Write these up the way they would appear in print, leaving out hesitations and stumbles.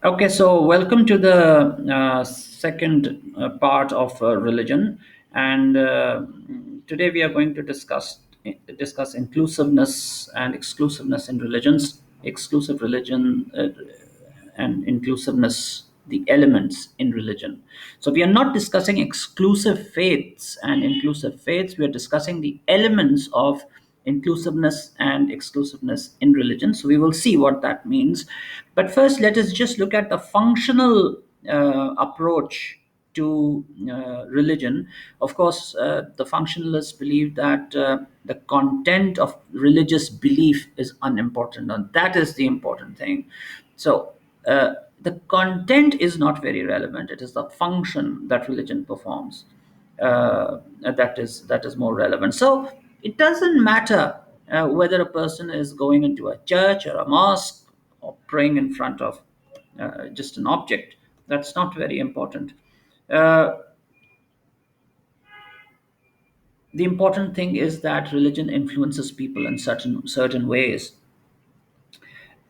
Okay, so welcome to the second part of religion, and today we are going to discuss inclusiveness and exclusiveness in religions, exclusive religion and inclusiveness, the elements in religion. So we are not discussing exclusive faiths and inclusive faiths. We are discussing the elements of inclusiveness and exclusiveness in religion. So we will see what that means. But first, let us just look at the functional approach to religion. Of course, the functionalists believe that the content of religious belief is unimportant, and that is the important thing. So, the content is not very relevant. It is the function that religion performs that is more relevant. So it doesn't matter whether a person is going into a church or a mosque or praying in front of just an object. That's not very important. Uh, the important thing is that religion influences people in certain ways,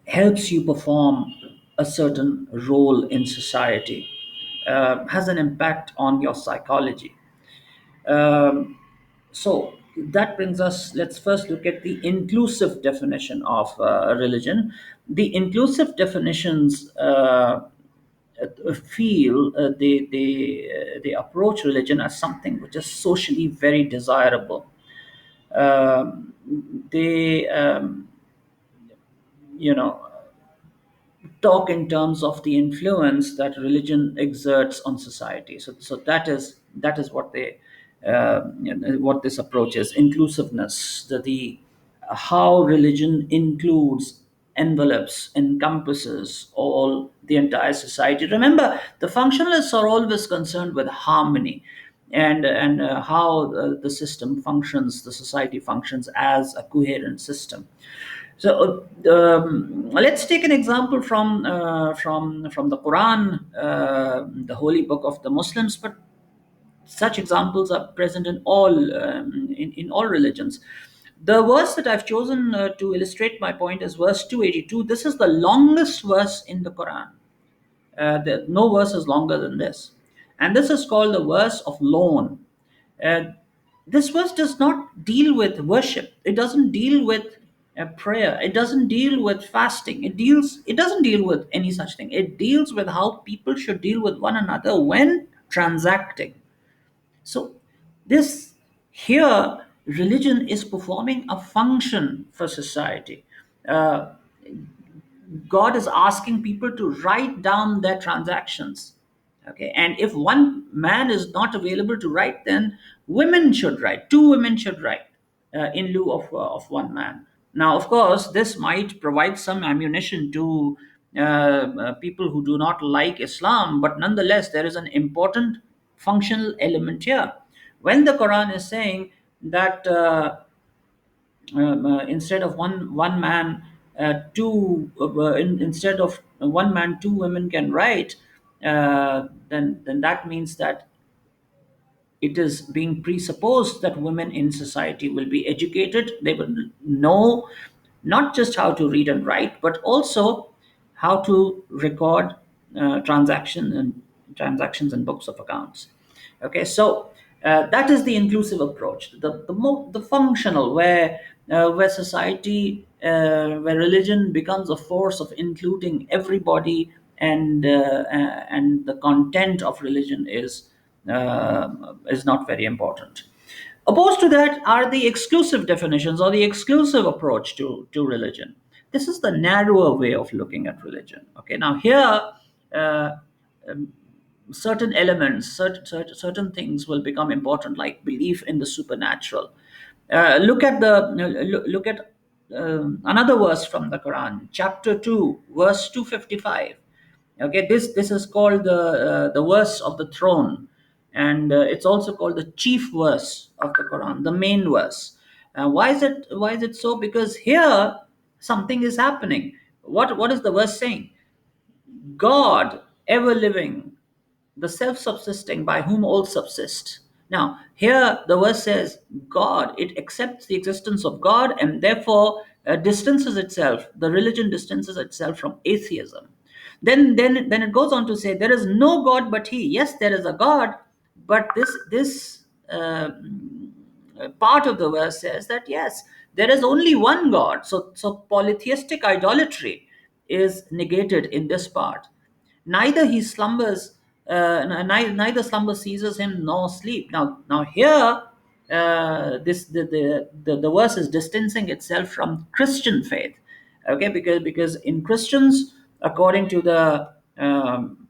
helps you perform a certain role in society, has an impact on your psychology. Um, so that brings us, let's first look at the inclusive definition of religion. The inclusive definitions feel they approach religion as something which is socially very desirable. Um, they you know talk in terms of the influence that religion exerts on society. So that is what what this approach is: inclusiveness, the how religion includes, envelopes, encompasses all the entire society. Remember, the functionalists are always concerned with harmony and how the system functions, the society functions as a coherent system. So let's take an example from the Quran, the holy book of the Muslims. But such examples are present in all religions. The verse that I've chosen to illustrate my point is verse 282. This is the longest verse in the Quran. No verse is longer than this, and this is called the verse of loan. uh, this verse does not deal with worship. It doesn't deal with prayer. It doesn't deal with fasting. It doesn't deal with any such thing. It deals with how people should deal with one another when transacting. So this here, religion is performing a function for society. Uh, God is asking people to write down their transactions. Okay, and if one man is not available to write, then women should write. Two women should write in lieu of one man. Now, of course, this might provide some ammunition to people who do not like Islam, but nonetheless, there is an important functional element here. When the Quran is saying that instead of one man, instead of one man, two women can write, then that means that it is being presupposed that women in society will be educated. They will know not just how to read and write, but also how to record transactions and books of accounts. Okay, so that is the inclusive approach, the functional, where society, where religion becomes a force of including everybody, and the content of religion is not very important. Opposed to that are the exclusive definitions or the exclusive approach to religion. This is the narrower way of looking at religion. Okay, now here, uh, certain elements, certain things will become important, like belief in the supernatural. Look at another verse from the Quran, chapter 2, verse 255. Okay, this is called the verse of the throne, and it's also called the chief verse of the Quran, the main verse. Why is it so? Because here something is happening. What is the verse saying? God, ever living, the self subsisting, by whom all subsist. Now, here the verse says God, it accepts the existence of God, and therefore distances itself, the religion distances itself from atheism. Then it goes on to say, there is no God but He. Yes, there is a God, but this part of the verse says that yes, there is only one God. So polytheistic idolatry is negated in this part. Neither he slumbers, neither slumber seizes him nor sleep. Now here, the verse is distancing itself from Christian faith, okay? Because in Christians, according to the um,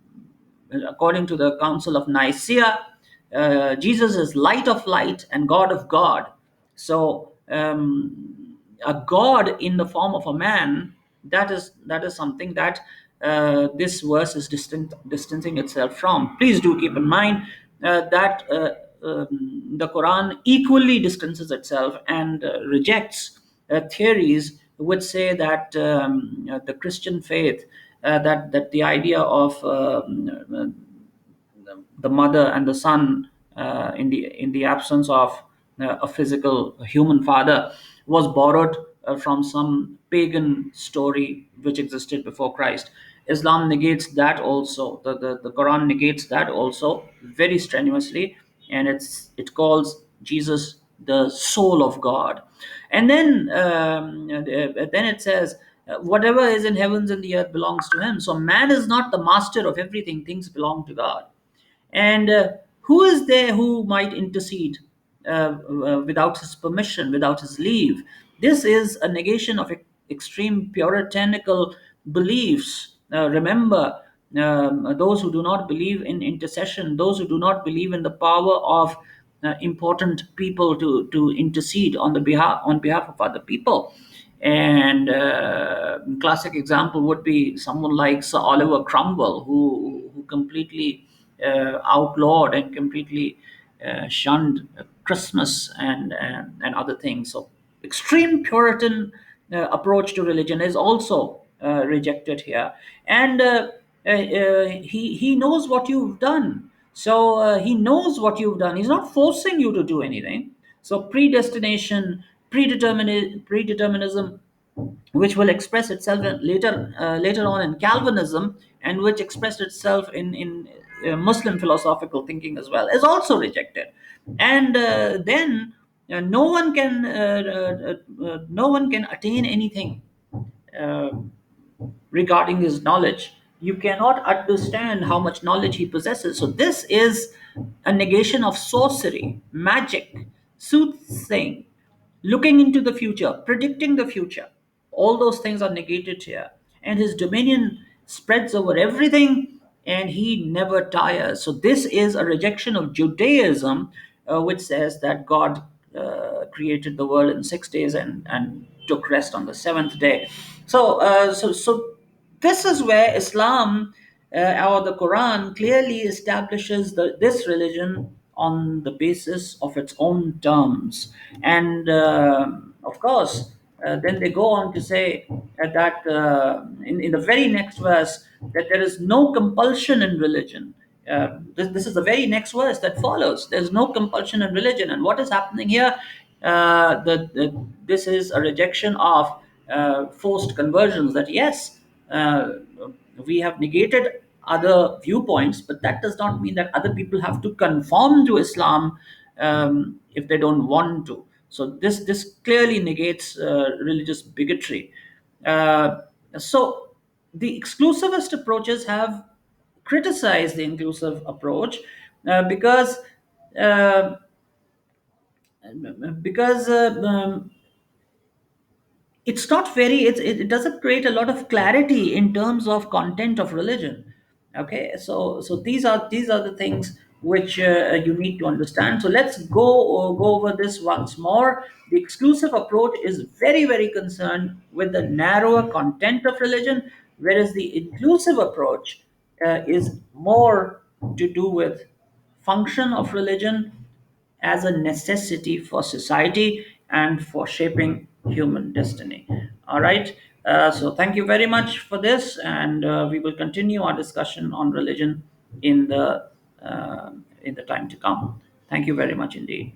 according to the Council of Nicaea, Jesus is light of light and God of God. So a God in the form of a man, that is something that this verse is distancing itself from. Please do keep in mind that the Quran equally distances itself and rejects theories which say that the Christian faith, that the idea of the mother and the son, in the absence of a physical human father, was borrowed from some pagan story which existed before Christ. Islam negates that also. The Quran negates that also very strenuously, and it calls Jesus the soul of God. And then it says, whatever is in heavens and the earth belongs to Him. So man is not the master of everything; things belong to God. And who is there who might intercede without his permission, without his leave? This is a negation of extreme puritanical beliefs. Remember, those who do not believe in intercession, those who do not believe in the power of important people to intercede on behalf of other people. And classic example would be someone like Sir Oliver Cromwell, who completely outlawed and completely shunned Christmas and other things. So extreme Puritan approach to religion is also rejected here. And he knows what you've done. So he knows what you've done. He's not forcing you to do anything. So predestination, predeterminism, which will express itself later on in Calvinism, and which expressed itself in Muslim philosophical thinking as well, is also rejected. And then no one can attain anything uh, regarding his knowledge. You cannot understand how much knowledge he possesses. So, this is a negation of sorcery, magic, soothsaying, looking into the future, predicting the future. All those things are negated here. And his dominion spreads over everything, and he never tires. So, this is a rejection of Judaism, which says that God created the world in 6 days and took rest on the seventh day. So this is where Islam or the Quran clearly establishes this religion on the basis of its own terms. And of course, then they go on to say that in the very next verse, that there is no compulsion in religion. This is the very next verse that follows. There's no compulsion in religion. And what is happening here? This is a rejection of forced conversions. That yes, uh, we have negated other viewpoints, but that does not mean that other people have to conform to Islam if they don't want to. So this clearly negates religious bigotry. Uh, so the exclusivist approaches have criticized the inclusive approach because uh, it's not very it doesn't create a lot of clarity in terms of content of religion. Okay, so these are the things which you need to understand. So let's go over this once more. The exclusive approach is very concerned with the narrower content of religion, whereas the inclusive approach is more to do with function of religion as a necessity for society and for shaping human destiny. All right. So thank you very much for this, and we will continue our discussion on religion in the uh, in the time to come. Thank you very much indeed.